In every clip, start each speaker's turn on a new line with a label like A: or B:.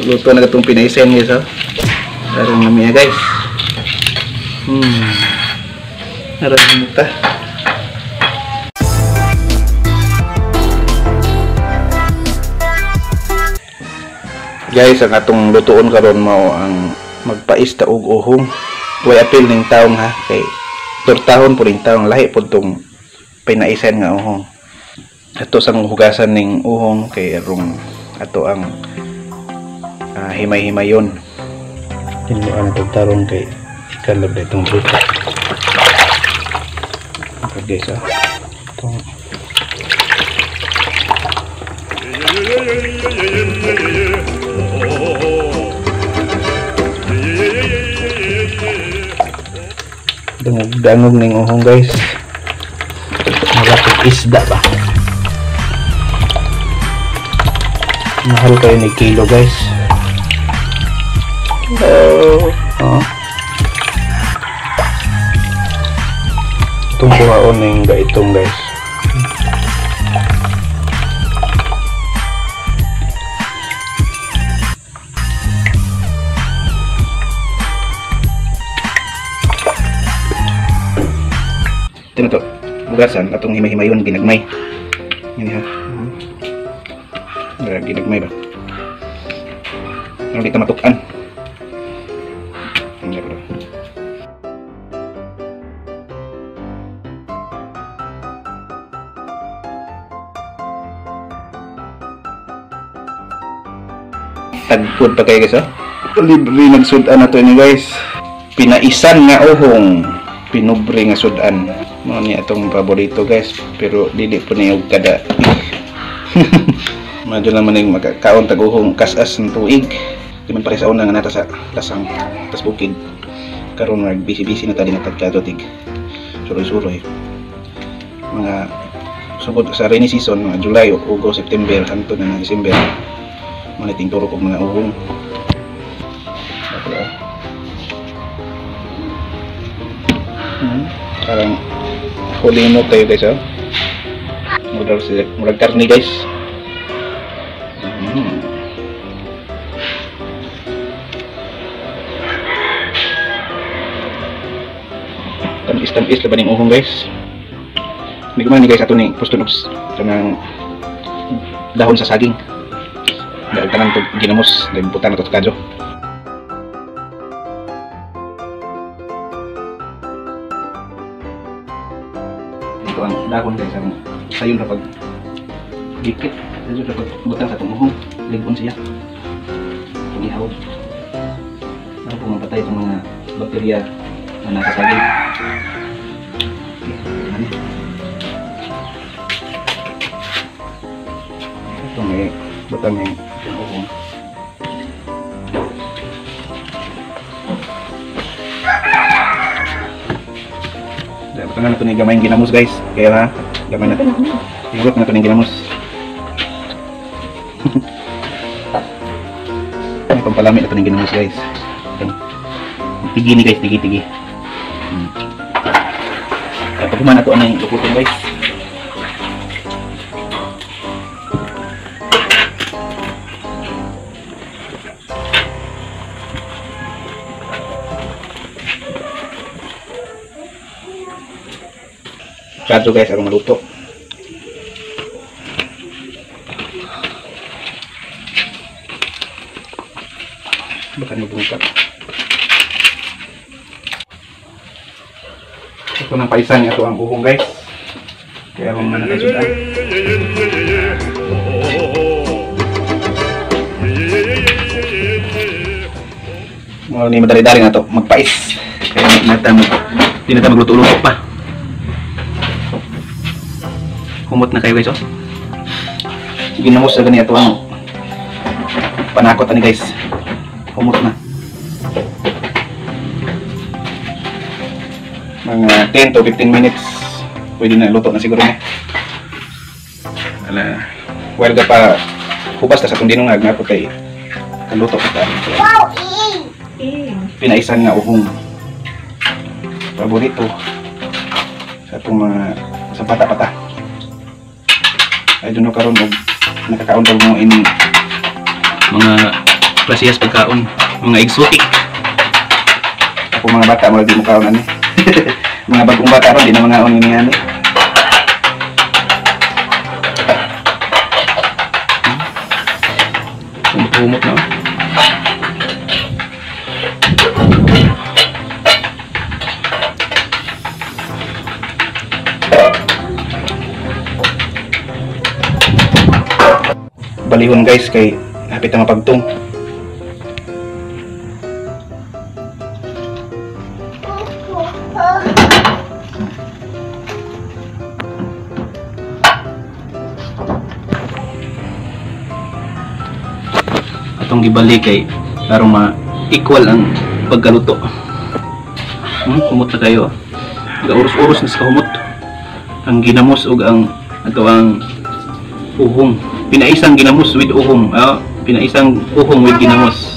A: luto na itong pinaisen guys, oh. Arang nami guys. Arang muta. Guys, ang atong lutuon karon mao ang magpaista og uhong. Way apil ning taong ha, kay turtahon po ning taong lahi pod tong pinaisen nga uhong. Ato sang hugasan ning uhong kay arong ato ang himay-himayon. Tinuan ito tarong kay kalab na itong luto. Okay guys, itong dangog ning uhong guys. Malapit isda ba? Mahal kayo ni kilo guys. Itong kuhaon ning gaitong guys. Ito na to, hugasan atong himay-himayon ginagmay. Yan ha. Ginagmay ba? Ano dito matukan? Tagpod pa kayo guys, oh. Libre nagsudan na to ini guys. Pinaisan nga uhong, pinubre nga sudan. Mo ni atong paborito guys, pero dili po niya og kada. Medyo naman yung magkakaon taguhong kasas ng tuig. Di man pare sa una nga nata sa lasang tas bukid. Karon nagbisi-bisi na tali natad kadotig. Suroy-suroy. Mga sugod sa rainy season, mga July, August, September, hangtod na ng December. Mga tingturo ko mga uhong. Parang huling mo tayo guys, oh. Murag karni guys. Tamis-tamis laban yung uhong guys. Hindi ko man ni guys ato ni pustunogs kanang dahon sa saging. Dahil tanang ito ginamos, dahil putan na ito kadyo. Ito ang dahon guys, ang sayon na pag gikit, sayon na pag butang sa itong uhong, ligon siya. Ihaw. Para po mapatay itong mga bakterya na nasa saging. Ito may butang yung uhong. Butang na ito yung gamay yung ginamos guys. Kaya ha, gamay na ito. Igurot na ito yung ginamos. Itong palami na ito yung ginamos guys. Tigi ni guys, tigi-tigi. Kaya pag na ito ang lukutin guys. Kadto guys, arong maluto. Baka nabungkat. Ito nang paisan ito ang uhong guys. Kaya arong man nakasudan. Mga ni madali-dali na ito magpais. Kaya hindi na magluto-luto pa. Humot na kayo guys, oh. Ginamos na ganito ang panakot ani guys. Humot na. Mga 10 to 15 minutes pwede na luto na siguro niya. While ka pa hubas ta sa tundinong nga po kay luto ka. Wow, pinaisan nga uhong. Paborito sa itong mga sa pata-pata. I don't know karon og nakakaon pa mo ini mga klasehas pagkaon, mga exotic. Ako mga bata mo di mo kaon ani. Mga bagong bata ron di na mga on ini ani. Humot na. Balihon guys kay hapit na mapagtong. Atong gibalik kay para ma-equal ang pagkaluto. Humot na kayo. Gaurus-urus na sa humot. Ang ginamos ug ang ato ang uhong. Pinaisang ginamos with uhong. Pinaisang uhong with ginamos.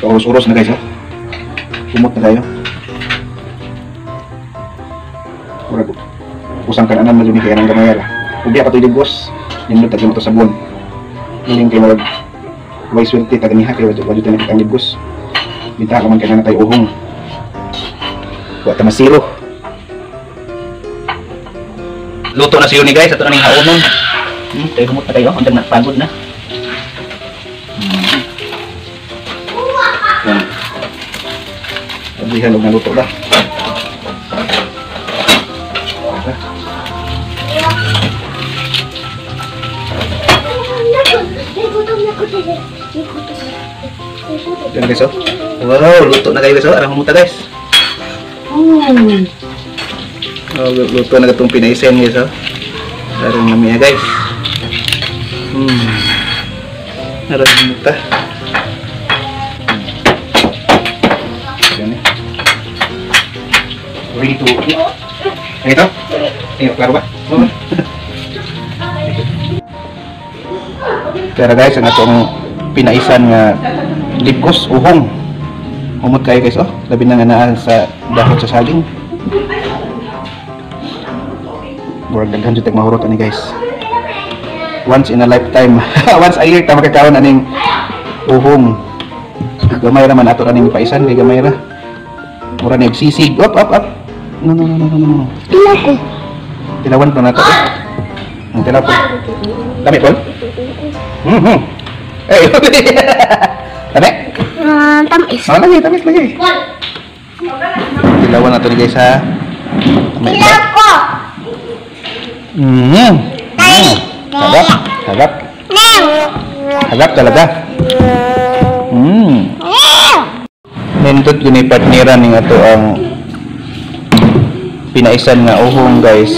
A: Urus-urus na guys ha. Humot na kayo. Usang kananan na dyan kaya ng gamay ala. Huwag ka ito ligos. Yung tagin mo ito sabon. Yung kayo mag huwag swerte taganiha kayo wajud na nakitang ligos. Binta ka man kaya na tayo uhong. Huwag ka masiro. Luto na siyo ni guys. Ito na ning haunon. Tayo humot na kayo. Hanggang napagod na. Abihan huwag na luto ba. Yan guys, oh. Wow, luto na kayo guys, oh. Arang humuta guys. Oh, luto na itong pinaisen guys, oh. Arang namiya guys. Arang humuta. Yan eh. Ready to eat. Ito? Ayo, klaro ba? Pero guys, ang atong pinaisan nga libkos, uhong. Humot kayo guys, oh. Labi na nga naan sa dahon sa saging. Murag daghan jud tag mahurot ani guys. Once in a lifetime. Once a year ta makakaon aning uhong. Gamay ra man ato aning paisan kay gamay ra. Mura ni sisig. Up. No.
B: Tilako.
A: Tilawan pa nato. Ang tilako. Dami Paul? Eh, dami?
B: Tamis.
A: Tamis lagi. Tilawan nato ni guys ha.
B: Tilako.
A: Hagap talaga. Nindot gini partneran ning ato ang pinaisan nga uhong guys.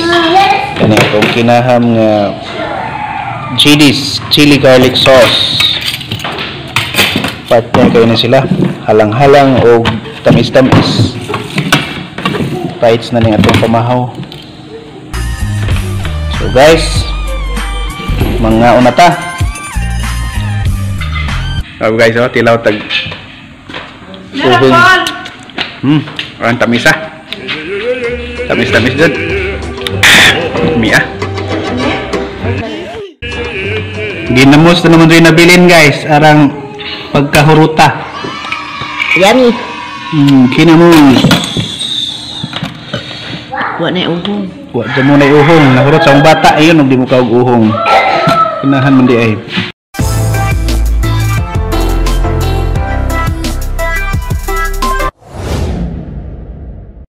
A: Kani atong kinaham nga GD's chili garlic sauce. Partner kayo na sila. Halang-halang o tamis-tamis. Bites na ning atong pamahaw. So guys, mga unata. So guys, oh, tilaw tag uhong. Ang tamis ah. Tamis dyan. Mia. Ginamos na naman rin nabilin guys. Arang pagkahuruta.
B: Yummy.
A: Kinamos.
B: Wa na uhong.
A: Wa dyan mo na uhong. Nahurot sa bata. Ayun, hindi mo kaog uhong. Kinahan man di ay.